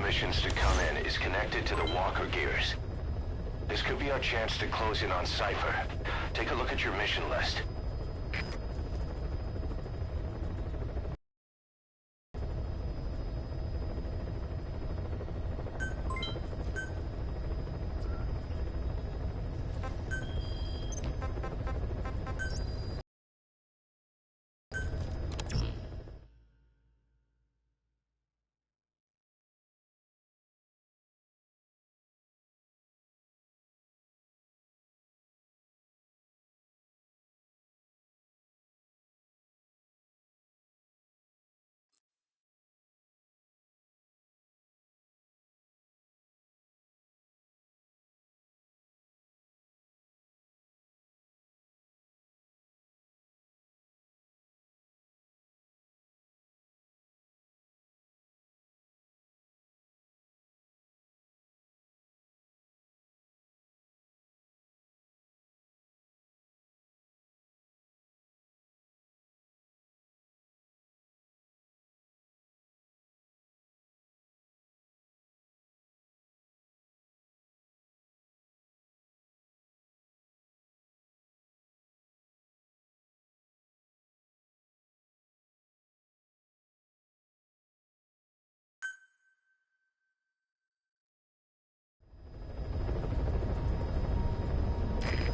missions to come in is connected to the walker gears. This could be our chance to close in on Cypher. Take a look at your mission list.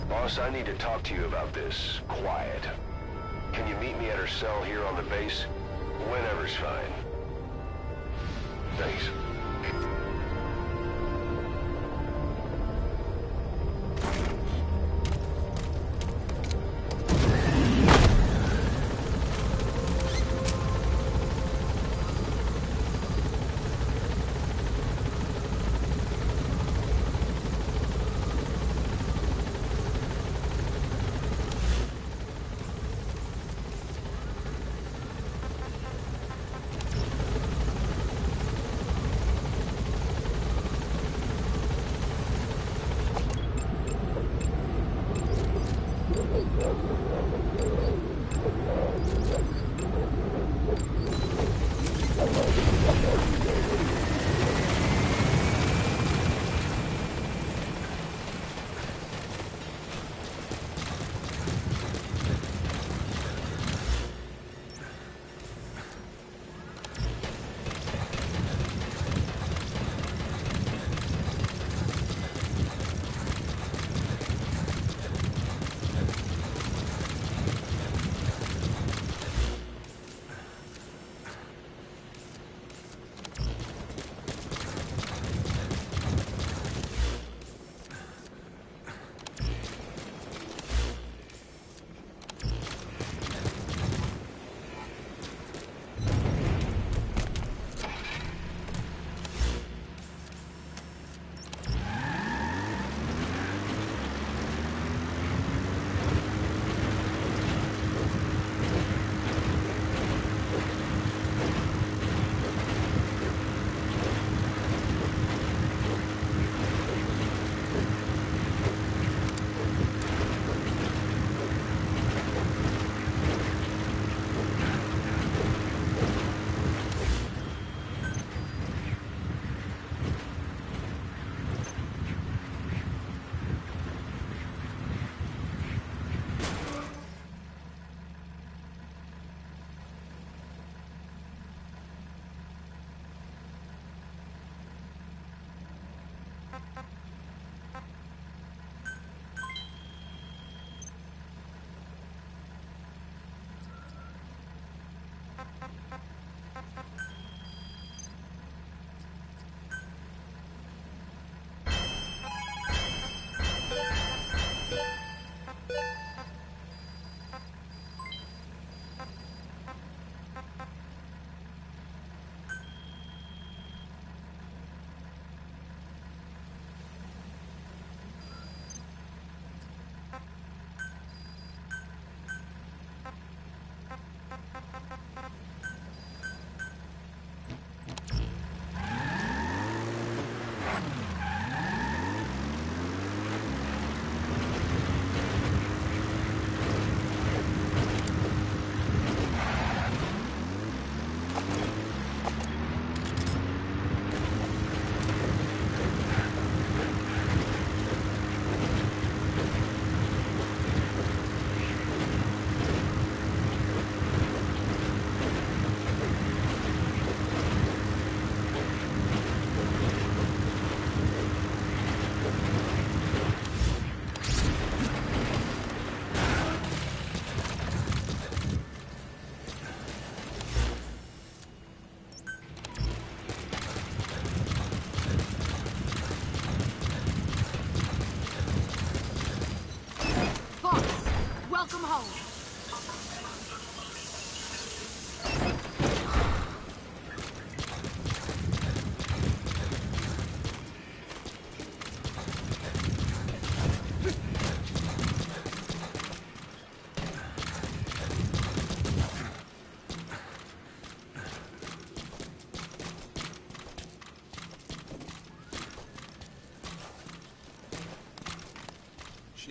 Boss, I need to talk to you about this. Quiet. Can you meet me at her cell here on the base? Whenever's fine. Thanks.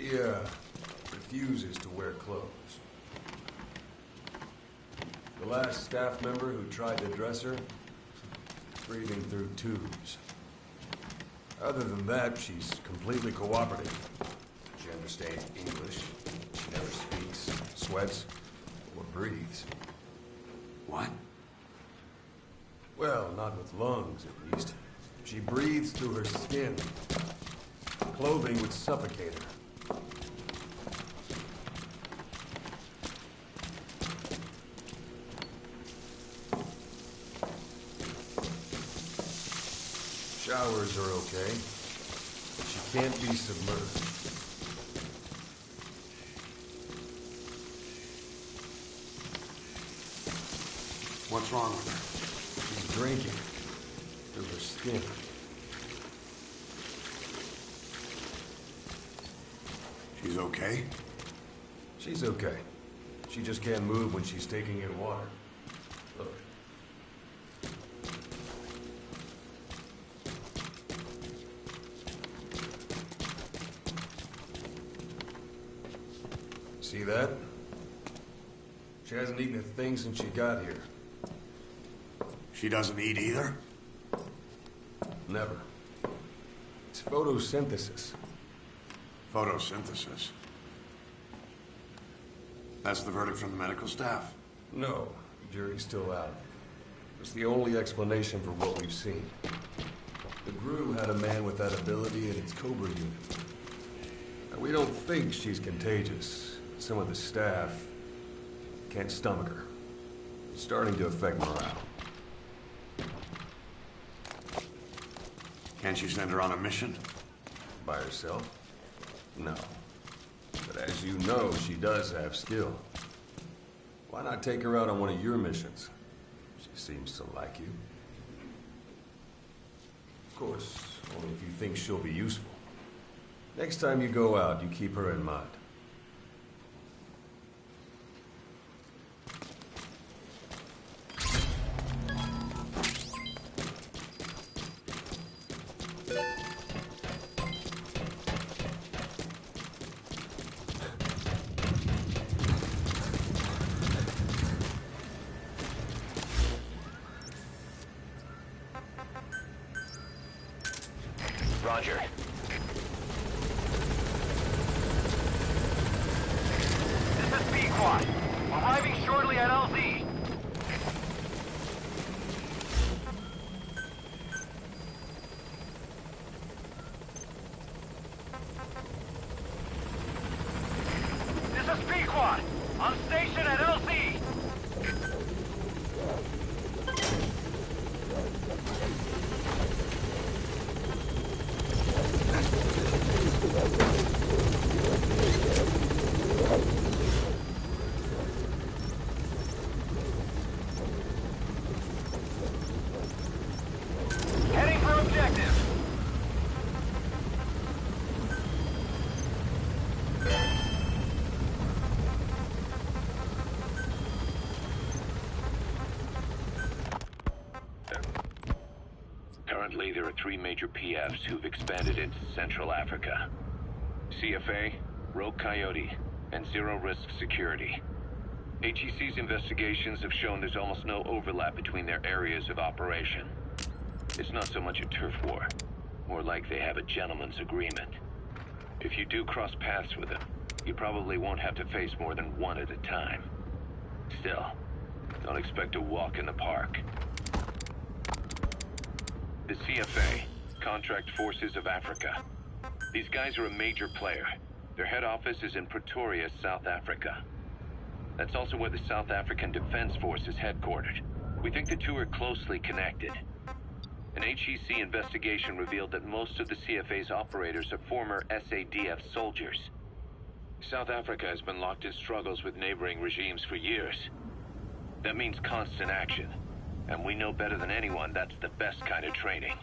She, refuses to wear clothes. The last staff member who tried to dress her, breathing through tubes. Other than that, she's completely cooperative. She understands English. She never speaks, sweats, or breathes. What? Well, not with lungs, at least. She breathes through her skin. Clothing would suffocate her. Showers are okay. She can't be submerged. What's wrong with her? She's drinking through her skin. She's okay? She's okay. She just can't move when she's taking in water. Look. See that? She hasn't eaten a thing since she got here. She doesn't eat either? Never. It's photosynthesis. Photosynthesis. That's the verdict from the medical staff? No, the jury's still out. It's the only explanation for what we've seen. The GRU had a man with that ability in its Cobra unit. Now, we don't think she's contagious. Some of the staff can't stomach her. It's starting to affect morale. Can't you send her on a mission? By herself? No. But as you know, she does have skill. Why not take her out on one of your missions? She seems to like you. Of course, only if you think she'll be useful. Next time you go out, you keep her in mind. Roger. This is B-Quad. Arriving shortly at LZ. This is B-Quad. On station at LZ. Heading for objective. Currently, there are 3 major PFs who've expanded into Central Africa. CFA, Rogue Coyote, and Zero Risk Security. HEC's investigations have shown there's almost no overlap between their areas of operation. It's not so much a turf war, more like they have a gentleman's agreement. If you do cross paths with them, you probably won't have to face more than one at a time. Still, don't expect a walk in the park. The CFA, Contract Forces of Africa. These guys are a major player. Their head office is in Pretoria, South Africa. That's also where the South African Defense Force is headquartered. We think the two are closely connected. An HEC investigation revealed that most of the CFA's operators are former SADF soldiers. South Africa has been locked in struggles with neighboring regimes for years. That means constant action. And we know better than anyone that's the best kind of training.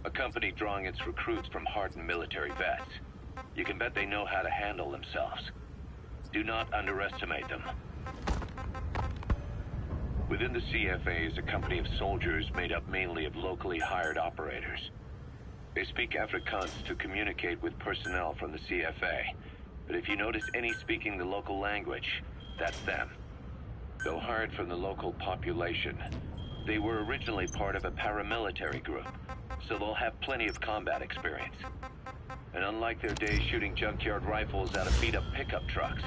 A company drawing its recruits from hardened military vets. You can bet they know how to handle themselves. Do not underestimate them. Within the CFA is a company of soldiers made up mainly of locally hired operators. They speak Afrikaans to communicate with personnel from the CFA. But if you notice any speaking the local language, that's them. Though hired from the local population, they were originally part of a paramilitary group, so they'll have plenty of combat experience. And unlike their days shooting junkyard rifles out of beat-up pickup trucks,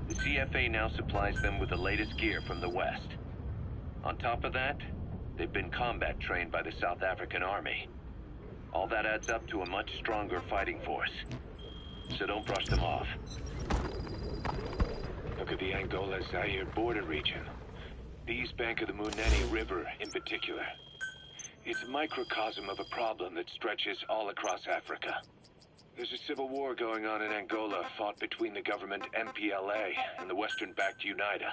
the CFA now supplies them with the latest gear from the West. On top of that, they've been combat trained by the South African Army. All that adds up to a much stronger fighting force. So don't brush them off. Look at the Angola-Zaire border region. The east bank of the Munene River in particular. It's a microcosm of a problem that stretches all across Africa. There's a civil war going on in Angola fought between the government MPLA and the Western-backed UNITA.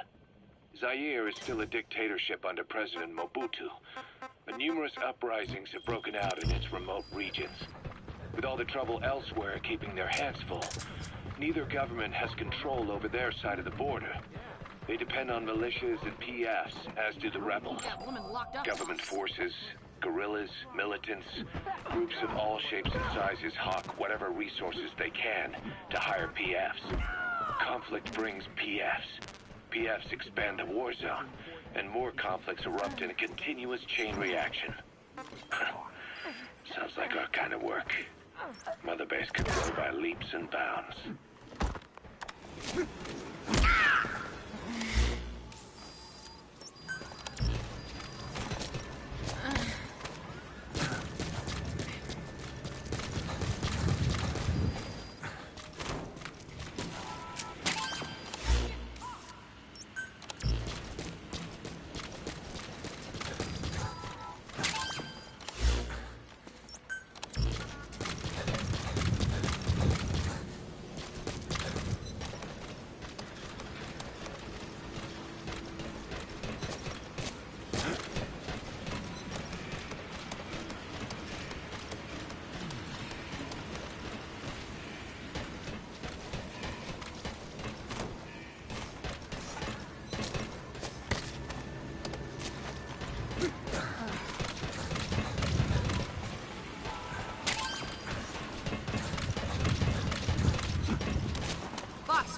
Zaire is still a dictatorship under President Mobutu, but numerous uprisings have broken out in its remote regions. With all the trouble elsewhere keeping their hands full, neither government has control over their side of the border. They depend on militias and PFs, as do the rebels. Government forces, guerrillas, militants, groups of all shapes and sizes hawk whatever resources they can to hire PFs. Conflict brings PFs. PFs expand the war zone, and more conflicts erupt in a continuous chain reaction. Sounds like our kind of work. Mother Base could grow by leaps and bounds.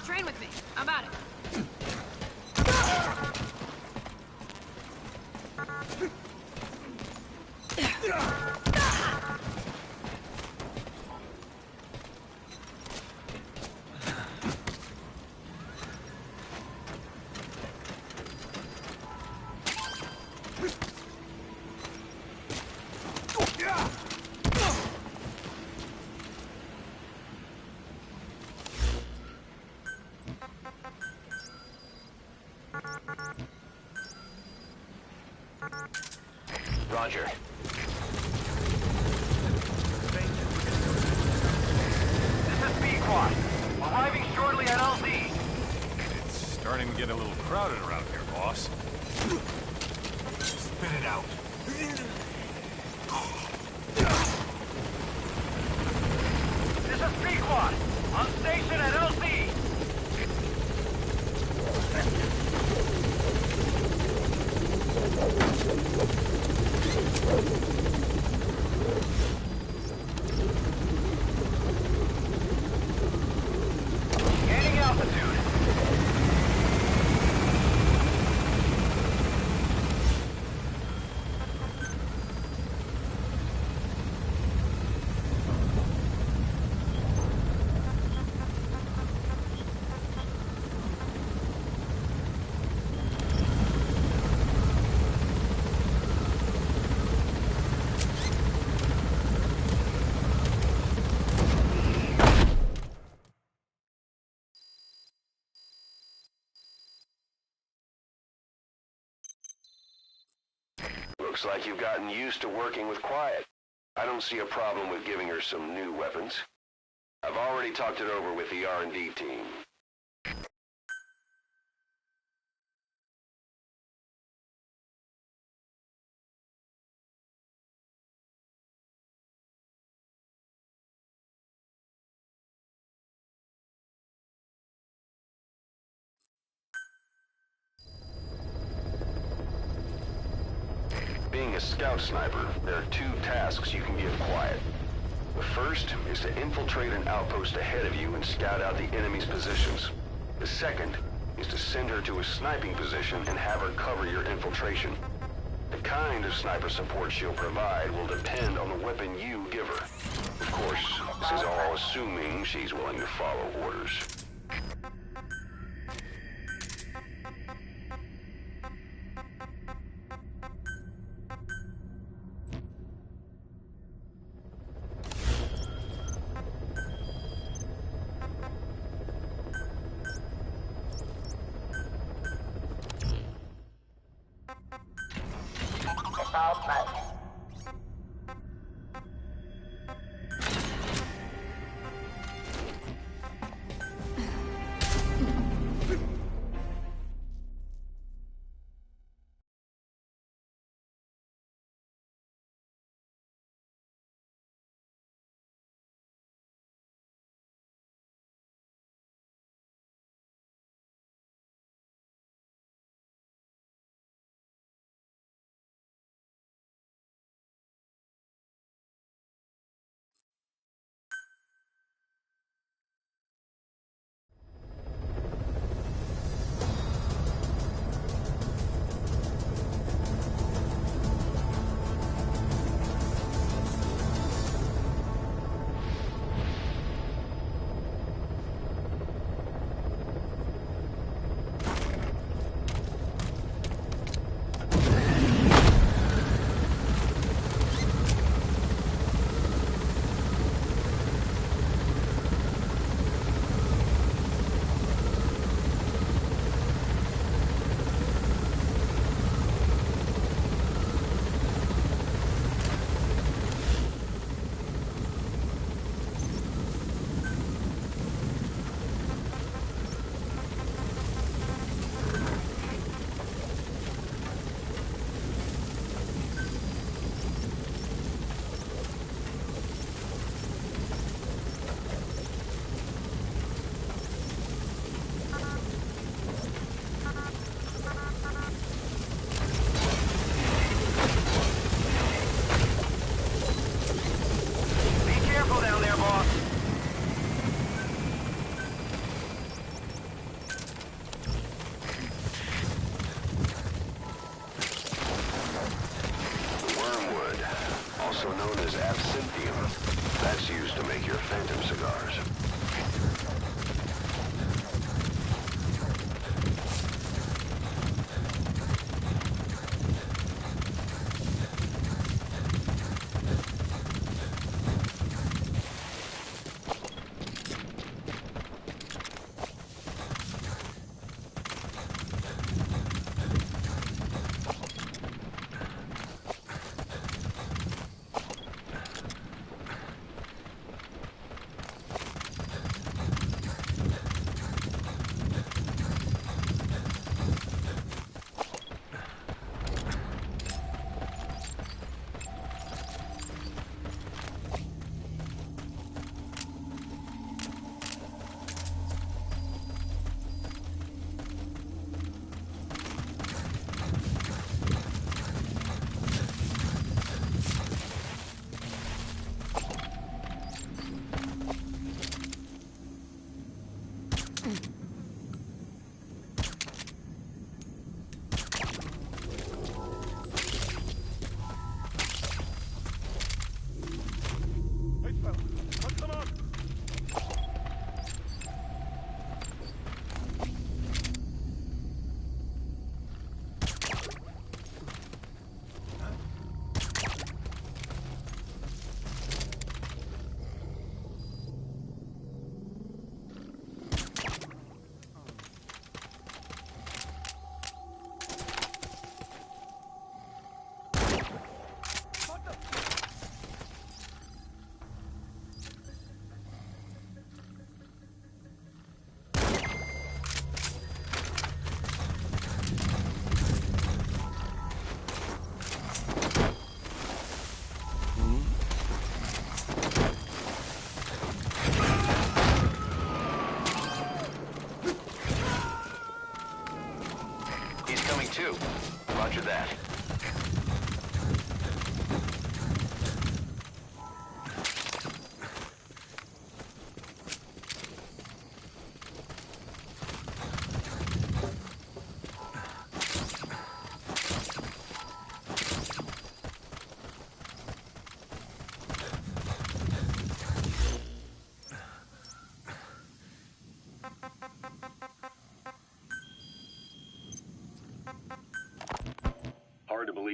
Train with me. I'm about it. Roger. This is Pequod. Arriving shortly at LZ. It's starting to get a little crowded around here, boss. Spit it out. This is Pequod. On station at LZ. Gaining altitude. Looks like you've gotten used to working with Quiet. I don't see a problem with giving her some new weapons. I've already talked it over with the R&D team. Being a scout sniper, there are two tasks you can give Quiet. The first is to infiltrate an outpost ahead of you and scout out the enemy's positions. The second is to send her to a sniping position and have her cover your infiltration. The kind of sniper support she'll provide will depend on the weapon you give her. Of course, this is all assuming she's willing to follow orders. That's used to make your Phantom cigars. Too. Roger that.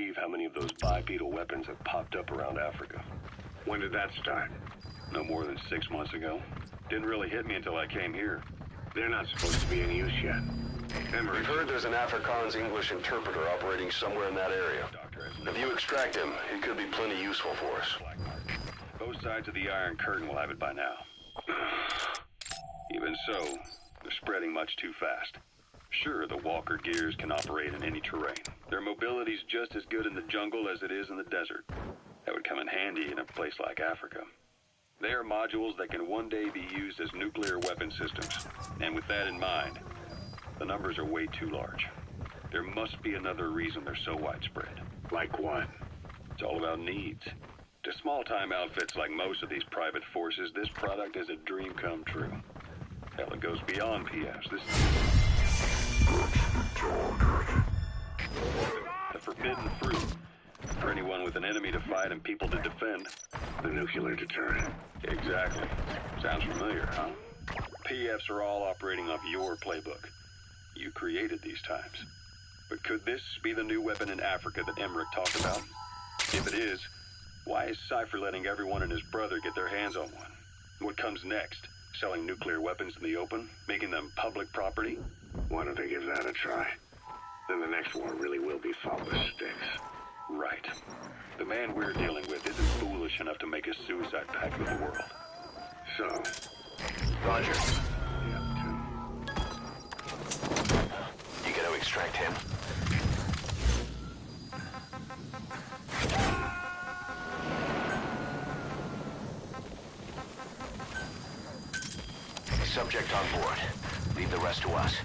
believe how many of those bipedal weapons have popped up around Africa. When did that start? No more than 6 months ago. Didn't really hit me until I came here. They're not supposed to be in use yet. We've heard there's an Afrikaans English interpreter operating somewhere in that area. If you extract him, he could be plenty useful for us. Both sides of the Iron Curtain will have it by now. Even so, they're spreading much too fast. Sure, the Walker gears can operate in any terrain. Their mobility's just as good in the jungle as it is in the desert. That would come in handy in a place like Africa. They are modules that can one day be used as nuclear weapon systems. And with that in mind, the numbers are way too large. There must be another reason they're so widespread. Like what? It's all about needs. To small-time outfits like most of these private forces, this product is a dream come true. Hell, it goes beyond PFs. This the forbidden fruit. For anyone with an enemy to fight and people to defend. The nuclear deterrent. Exactly. Sounds familiar, huh? PFs are all operating off your playbook. You created these times. But could this be the new weapon in Africa that Emmerich talked about? If it is, why is Cypher letting everyone and his brother get their hands on one? What comes next? Selling nuclear weapons in the open? Making them public property? Why don't they give that a try? Then the next war really will be fought with sticks. Right. The man we're dealing with isn't foolish enough to make a suicide pact with the world. So, Roger. yep, You gonna extract him? Subject on board. Leave the rest to us.